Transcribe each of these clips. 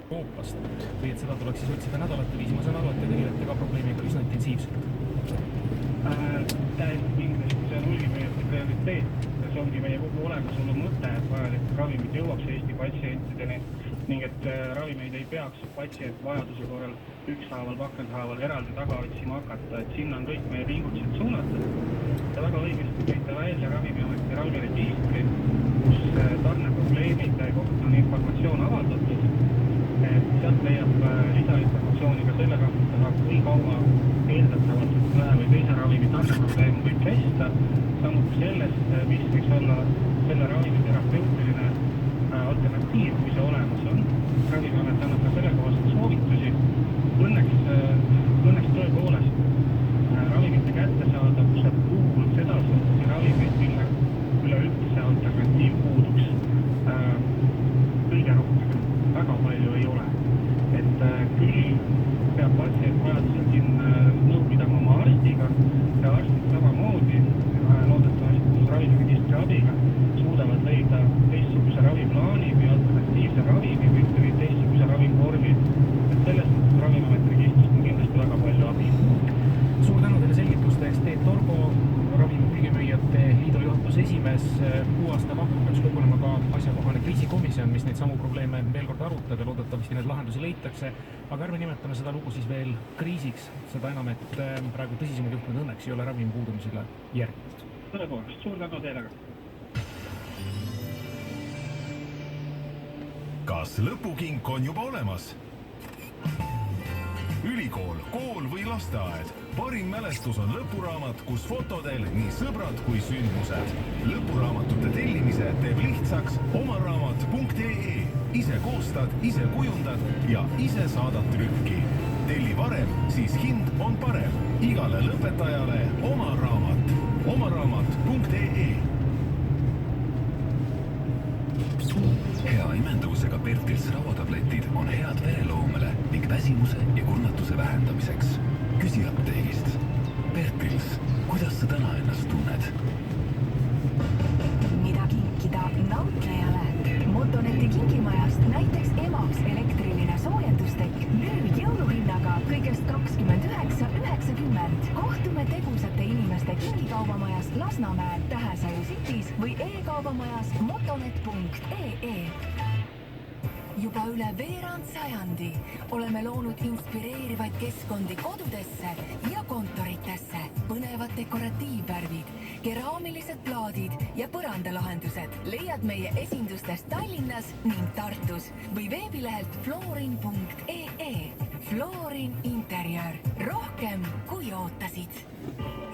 Euroopast või et seda tuleks siis otsida nädalate viisi. Ma saan aru, et te tegelete ka probleemiga üsna intensiivselt. Täiesti kindlasti see on hulgimüüjate prioriteet. See ongi meie kogu olemasolu mõte, et vajalik ravimid jõuaks Eesti patsientideni ning et ravimeid ei peaks patsient vajaduse korral ükshaaval, pakenhaaval eraldi taga otsima hakata, et sinna on kõik meie pingutused suunatud. Ja väga õigesti tõite välja Ravimiameti ravimiregistri, kus tarneprobleemide kohta on informatsioon avaldatud. Sealt leiab lisainformatsiooni ka selle kohta, kui kaua eeldatavalt ühe või teise ravimi tarneprobleem võib kesta, samuti sellest, mis võiks olla selle ravimi terapeutiline alternatiiv, kui see olemas on. Ravimiamet annab ka selle kohast soovitusi. Õnneks tõepoolest ravimite kättesaadavuse puhul seda suhtusi ravimeid, mille üleüldse alternatiiv puuduks kõige rohkem. Väga palju ei ole. Et küll peab patsient vajadusel siin nõu pidama oma arstiga ja arstid samamoodi loodetavasti ravimiregistri abiga suudavad leida teistsuguse raviplaani või alternatiivse ravimi või teistsuguse ravimvormi. Et sellest Ravimiameti registrist on kindlasti väga palju abi. Suur tänu teile selgituste eest. Teet Torgo, Ravimihulgimüüjate Liidu juhatuse esimees. Uue aasta mahtu peaks kogunema ka asjakohane kriisikomisjon, mis neid samu probleeme veel kord arutab ja loodetavasti need lahendusi leitakse. Aga ärme nimetame seda lugu siis veel kriisiks, seda enam, et praegu tõsisemad juhtumid õnneks ei ole ravimi puudumisele järginud. Tõepoolest, suur tänu teile ka. Kas lõpukink on juba olemas? Ülikool, kool või lasteaed. Parim mälestus on lõpuraamat, kus fotodel nii sõbrad kui sündmused. Lõpuraamatute tellimise teeb lihtsaks omaraamat.ee. Ise koostad, ise kujundad ja ise saadad trükki. Telli varem, siis hind on parem. Igale lõpetajale oma raamat. Omaraamat.ee. Hea imendavusega Pertils rauatabletid on head vereloomele ning väsimuse ja kurnatuse vähendamiseks. Küsi apteegist. Pertils, kuidas sa täna ennast tunned? Mida kinkida nautlejale? Motoneti kingimajast näiteks emaks elektriline soojendustekk nüüd jõuluhinnaga kõigest 29,90. Kohtume tegusate inimeste kingikaubamajas Lasnamäel Tähesaju Cities või e-kaubamajas motonet.ee. Juba üle veerand sajandi oleme loonud inspireerivaid keskkondi kodudesse ja kontoritesse. Põnevad dekoratiivvärvid, keraamilised plaadid ja põrandalahendused leiad meie esindustest Tallinnas ning Tartus või veebilehelt florin.ee. Florin Interiör. Rohkem kui ootasid.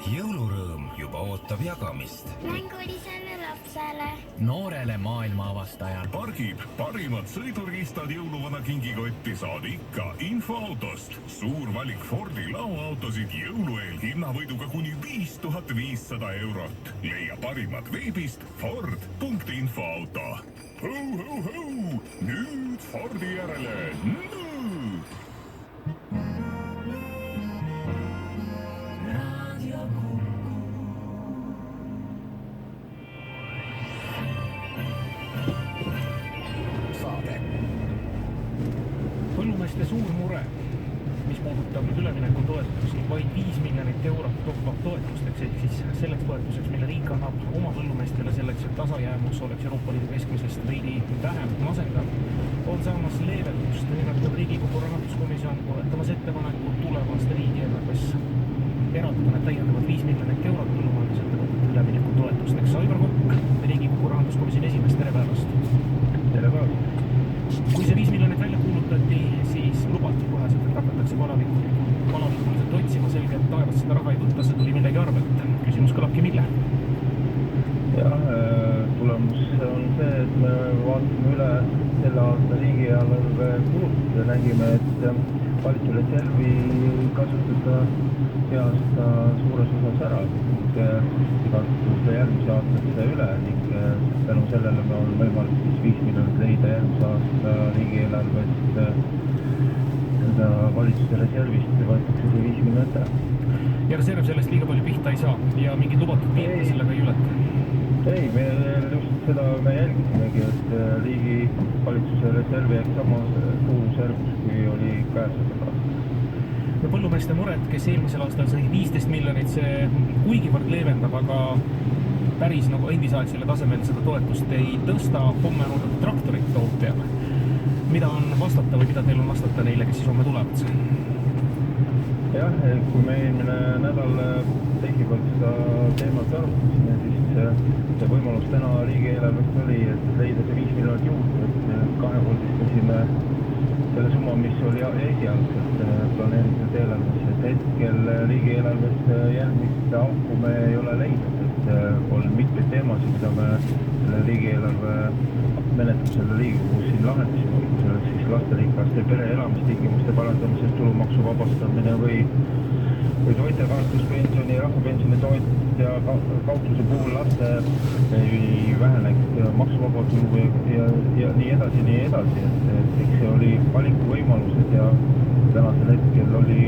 Jõulurõõm juba ootab jagamist. Mängulisele lapsele. Noorele maailma avastajale. Pargib parimad sõiduriistad jõuluvana kingikotti saad ikka Infoautost. Suur valik Fordi lauaautosid jõulueel hinnavõiduga kuni 5500 €. Leia parimad veebist Ford.infoauto. Hau! Nüüd Fordi järele. Nüüd! Põllumeeste suur mure, mis puudutab nüüd üleminekutoetust, vaid 5 miljonit eurot toppab toetusteks, ehk siis selleks toetuseks, mille riik annab oma põllumeestele selleks, et tasajäämus oleks Euroopa Liidu keskmisest veidi vähem masendav, on saamas leevendust. Nimelt on Riigikogu rahanduskomisjon toetamas ettepanekud tulevaste riigieelarves eraldada need täiendavad 5 miljonit eurot põllumajandusettevõtete üleminekutoetusteks. Aivar Kokk, Riigikogu rahanduskomisjoni esimees, tere päevast! Tere päevast! Kui see 5 miljonit välja kuulutati, siis lubati koheselt, et hakatakse palavikuliselt otsima. Selge, et taevast seda raha ei võtta, see tuli millegi arvelt. Küsimus kõlabki mille? Jah, tulemus on see, et me vaatame üle selle aasta riigieelarve kulud ja nägime, et valitsusreservi kasutada see aasta suures osas ära ning kasutada järgmise aastasse üle ning tänu sellele me on võimalik siis 5 miljonit leida järgmise aasta riigieelarvest ja valitsuse reservist võetakse see 5 miljonit ära. Ja reserv sellest liiga palju pihta ei saa ja mingid lubatud piirid sellega ei ületa? Ei, me just seda me jälgisimegi, et riigi valitsuse reservi ehk sama suurusjärgus, kui oli käesoleval aastal. Ja põllumeeste mured, kes eelmisel aastal sai 15 miljonit, see kuigivõrd leevendab, aga päris nagu endisaegsele tasemel seda toetust ei tõsta. Homme on oodata traktorit tootjale. Mida on vastata või mida teil on vastata neile, kes siis homme tulevad? Jah, kui me eelmine nädal teisipäeval seda teemat arutasime, siis see võimalus täna riigieelarvest oli, et leida see 5 miljonit juurde, et kahekordistasime selle summa, mis oli esialgselt planeeritud eelarves, et hetkel riigieelarvest järgmist auku me ei ole leidnud, et on mitmeid teemasid, mida me selle riigieelarve menetlusele Riigikogus siin lahendasime, selleks siis lasterikaste pere elamistingimuste parandamisest tulumaksu vabastamine või toitjakaotuspensioni, rahvapensioni tootja kaotuse puhul laste ei väheneks maksuvaba tulu ja nii edasi, et eks see oli valikuvõimalused ja tänasel hetkel oli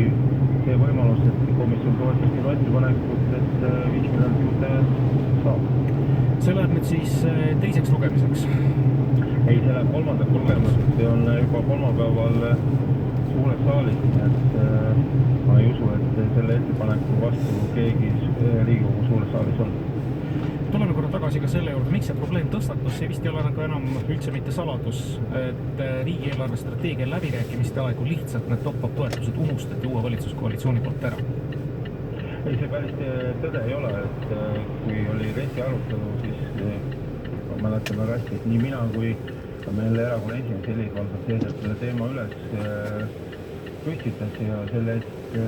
see võimalus, et komisjon toetas minu ettepanekut, et 5 miljonit juurde saab. See läheb nüüd siis teiseks lugemiseks? Ei, see läheb kolmandaks lugemiseks, see on juba kolmapäeval suures saalis, et ma ei usu, et selle ettepaneku vastu keegi Riigikogu suures saalis on. Tuleme korra tagasi ka selle juurde, miks see probleem tõstatus, see vist ei ole nagu enam üldse mitte saladus, et riigieelarve strateegia läbirääkimiste aegu lihtsalt need top-up toetused unustati uue valitsuskoalitsiooni poolt ära. Ei, see päris tõde ei ole, et kui oli RES-i arutelu, siis ma mäletan väga hästi, et nii mina kui meil erakonna esimees Helir-Valdor Seeder selle teema üles püstitas ja selle hetkel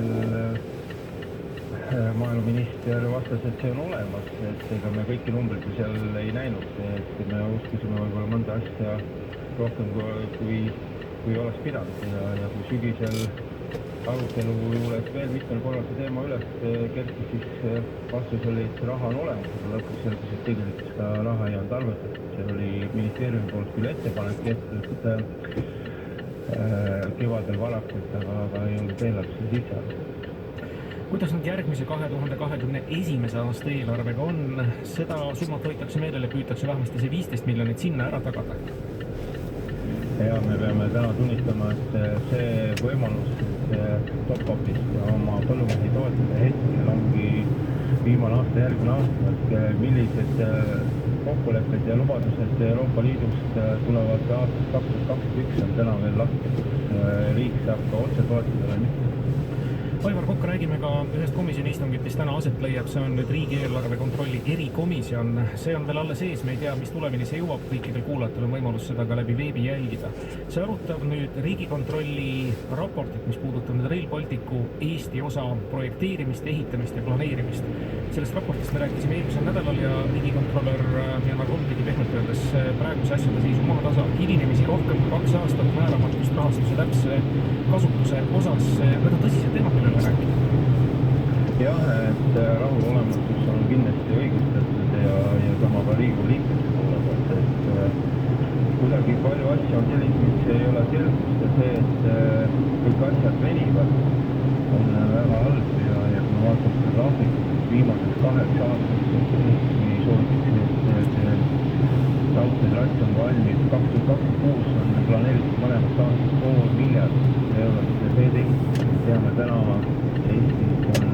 maaeluminister vastas, et see on olemas, et ega me kõiki numbreid seal ei näinud, et me uskusime võib-olla mõnda asja rohkem kui oleks pidanud ja kui sügisel arutelu juures veel mitmel korral see teema üles kerkis, siis vastus oli, et see raha on olemas, aga lõpuks selgus, et tegelikult seda raha ei olnud arvestatud. See oli ministeeriumi poolt küll ettepanek tehtud kevadel varakult, aga ei olnud eelarvesse sisse arvatud. Kuidas nüüd järgmise 2021. aasta eelarvega on? Seda summat hoitakse meelele, püütakse vähemasti see 15 miljonit sinna ära tagada? Ja me peame täna tunnistama, et see võimalus top-upist ja oma põllumehi toetada hetkel ongi viimane aasta, järgmine aasta, et millised kokkulepped ja lubadused Euroopa Liidust tulevad aastast 2021 on täna veel lahti, riik saab ka otse toetada või mitte. Aivar Kokk, räägime ka ühest komisjoni istungit, mis täna aset leiab, see on nüüd riigieelarve kontrolli erikomisjon. See on veel alles ees, me ei tea, mis tulemini see jõuab, kõikidel kuulajatel on võimalus seda ka läbi veebi jälgida. See arutab nüüd riigikontrolli raportit, mis puudutab nüüd Rail Balticu Eesti osa projekteerimist, ehitamist ja planeerimist. Sellest raportist me rääkisime eelmisel nädalal ja riigikontroller Janar Holm tegi pehmelt öeldes praeguse asjade seisu maatasa. Hilinemisi rohkem kui 2 aastat määramatust rahastuse täpse kasutuse osas. Need on tõsised teemad, millele rääkida. Jah, et rahulolematus on kindlasti õigustatud ja sama ka Riigikogu liikmete poole pealt, et kuidagi palju asju on sellised, mis ei ole selgust ja see, et kõik asjad venivad, on väga halb ja kui ma vaatan seda graafikut, viimased 8 aastat soovitakse, et raudteetrass on valmis, 2026 on planeeritud mõlemast aastast 500 miljardit eurot teedeehitus. Teame täna Eestis on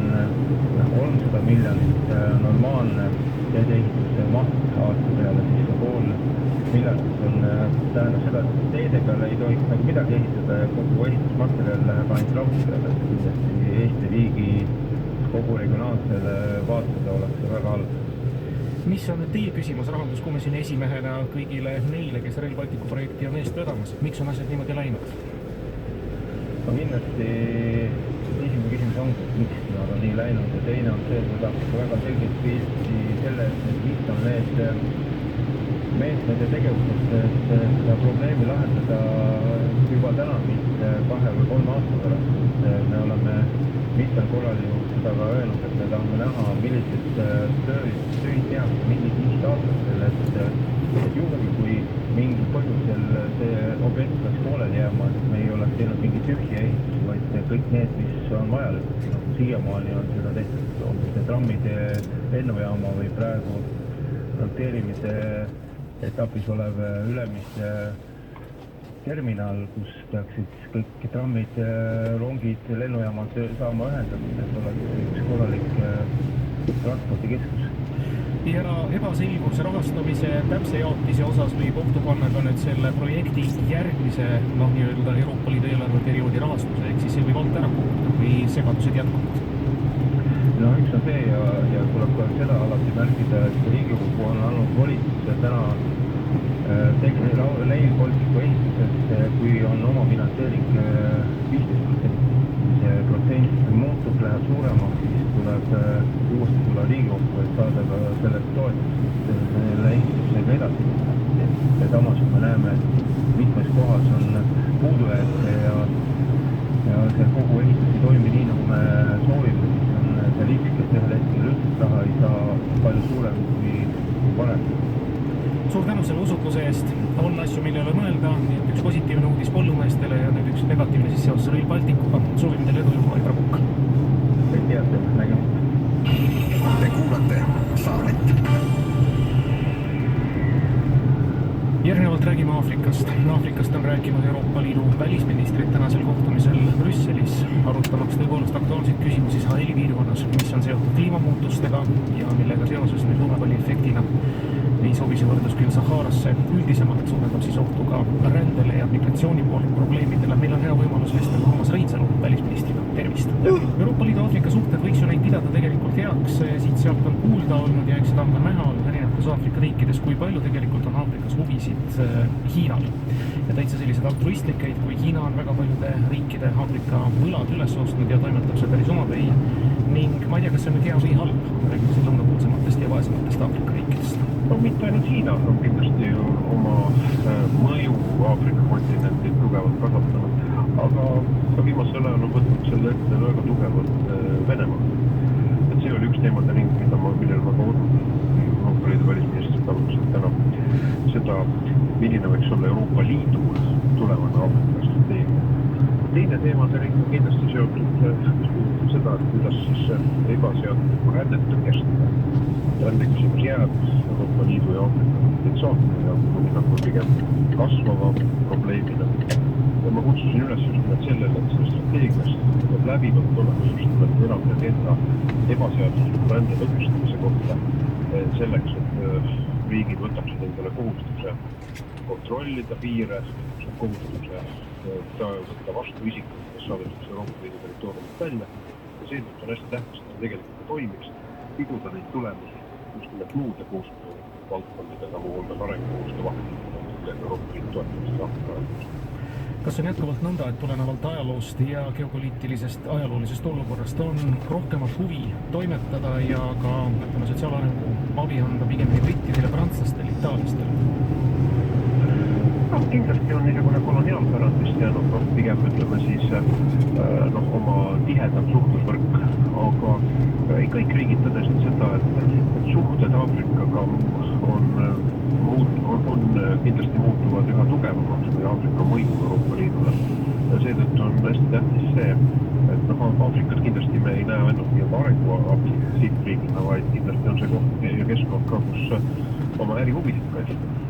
300 miljonit normaalne teedeehituse maht aasta peale, siis 500 miljardit on tähendab seda, et teede peale ei tohiks nagu midagi ehitada ja kogu ehitusmaterjal läheb ainult raudtee peale, et kindlasti Eesti riigi kogu regionaalsele vaatada oleks see väga halb. Mis on teie küsimus rahanduskomisjoni esimehena kõigile neile, kes Rail Balticu projekti on eest vedamas? Miks on asjad niimoodi läinud? No kindlasti esimene küsimus on, miks nad on nii läinud ja teine on see, et me tahaks väga selgelt pilti sellest, et mis on need meetmed ja tegevused, et seda probleemi lahendada juba täna, mitte 2 või 3 aasta pärast. Me oleme mitmel korral ju seda ka öelnud, et me tahame näha, millised töid tehakse mingid aastatel, et juhul kui mingi põhjusel see objekt peaks pooleli jääma, et me ei oleks teinud mingi tühja ehitusi, vaid kõik need, mis on vajalik. Siiamaani on seda tehtud see trammide lennujaama või praegu projekteerimise etapis olev Ülemiste terminal, kus peaksid kõik trammid, rongid, lennujaamad saama ühendatud, et oleks üks korralik transpordikeskus. Ja ebaselgus rahastamise täpse jaotise osas võib ohtu panna ka nüüd selle projekti järgmise nii-öelda Euroopa Liidu eelarveperioodi rahastuse, ehk siis see võib alt ära kukkuda või segadused jätkuvad. No üks on see ja tuleb ka seda alati märkida, et Riigikogu on andnud volituse täna Rail Balticu ehituses, kui on oma finantseering 15%. See protsent muutub, läheb suuremaks, siis tuleb uuesti tulla Riigikokku, et saada ka sellest toetust selle ehitusega edasi. Ja samas, kui me näeme, et mitmes kohas on puudujääke ja see kogu ehitus ei toimi nii, nagu me soovime, siis on see risk, et ühel hetkel üldse raha ei saa palju suurem kui varem. Suur tänu selle usutluse eest. On asju, mille üle mõelda, üks positiivne uudis põllumeestele ja nüüd üks negatiivne siis seoses Rail Balticuga. Soovime teile edu ja Aivar Kukk. Kõik teate, nägemist. Te kuulate Saaret. Järgnevalt räägime Aafrikast. Aafrikast on rääkinud Euroopa Liidu välisministrid tänasel kohtumisel Brüsselis, arutamaks tõepoolest aktuaalseid küsimusi Saheli piirkonnas, mis on seotud kliimamuutustega ja millega seoses nüüd lumepalli efektina ei sobi see võrdlus küll Saharasse. Üldisemalt suurendab siis ohtu ka rändele ja migratsiooni probleemidele. Meil on hea võimalus vestelda Urmas Reinsalu välisministriga. Tervist! Euroopa Liidu Aafrika suhted võiks ju neid pidada tegelikult heaks. Siit-sealt on kuulda olnud ja eks seda on ka näha erinevates Aafrika riikides, kui palju tegelikult on Aafrikas huvisid Hiinal. Ja täitsa sellised altruistlikeid, kui Hiina on väga paljude riikide Aafrika võlad üles ostnud ja toimetab see päris omapäi. Ning ma ei tea, kas see on nüüd hea või halb, räägime siin lõunapoolsematest ja vaesematest Aafrika riikidest. No mitte ainult Hiina on kindlasti ju oma mõju Aafrika kontinentil tugevalt kasvatanud, aga viimasel ajal on võtnud selle ette väga tugevalt Venemaa. Et see oli üks teemade ring, millel ma ka Euroopa Liidu välisministrid alustasid täna seda, milline võiks olla Euroopa Liidu tulevane Aafrika strateegia. Teine teemade ring on kindlasti seotud seda, et kuidas siis ebaseaduslikku rännet tõkestada. Rändeküsimus jääb Euroopa Liidu ja Aafrika saatma ja on pigem kasvava probleemina. Ja ma kutsusin üles just nimelt sellele, et selle strateegiast peab läbivalt olema just nimelt eraldi agenda ebaseadusliku rände tõkestamise kohta selleks, et riigid võtaksid endale kohustuse kontrollida piire, kohustuse võtta vastu isikud, kes saadetakse Euroopa Liidu territooriumit välja ja seetõttu on hästi tähtis, et see tegelikult toimiks, piguda neid tulemusi just nimelt muude koostöö valdkondadega, muu hulgas arengukoostöö vahenditega, millega Euroopa Liidu toetamist Aafrika. Kas on jätkuvalt nõnda, et tulenevalt ajaloost ja geopoliitilisest ajaloolisest olukorrast on rohkemat huvi toimetada ja ka sotsiaalarengu abi anda pigem brittidele, prantslastele, itaallastele? Kindlasti on niisugune koloniaalpärandist jäänud pigem ütleme siis oma tihedam suhtlusvõrk, aga ei kõik riigid tõdesid seda, et suhted Aafrikaga on kindlasti muutuvad üha tugevamaks või Aafrika mõju Euroopa Liidule. Ja seetõttu on hästi tähtis see, et Aafrikat kindlasti me ei näe ainult nii arenguabi sihtriigina, vaid kindlasti on see koht ja keskkond ka, kus oma ärihuvisid kaitseda.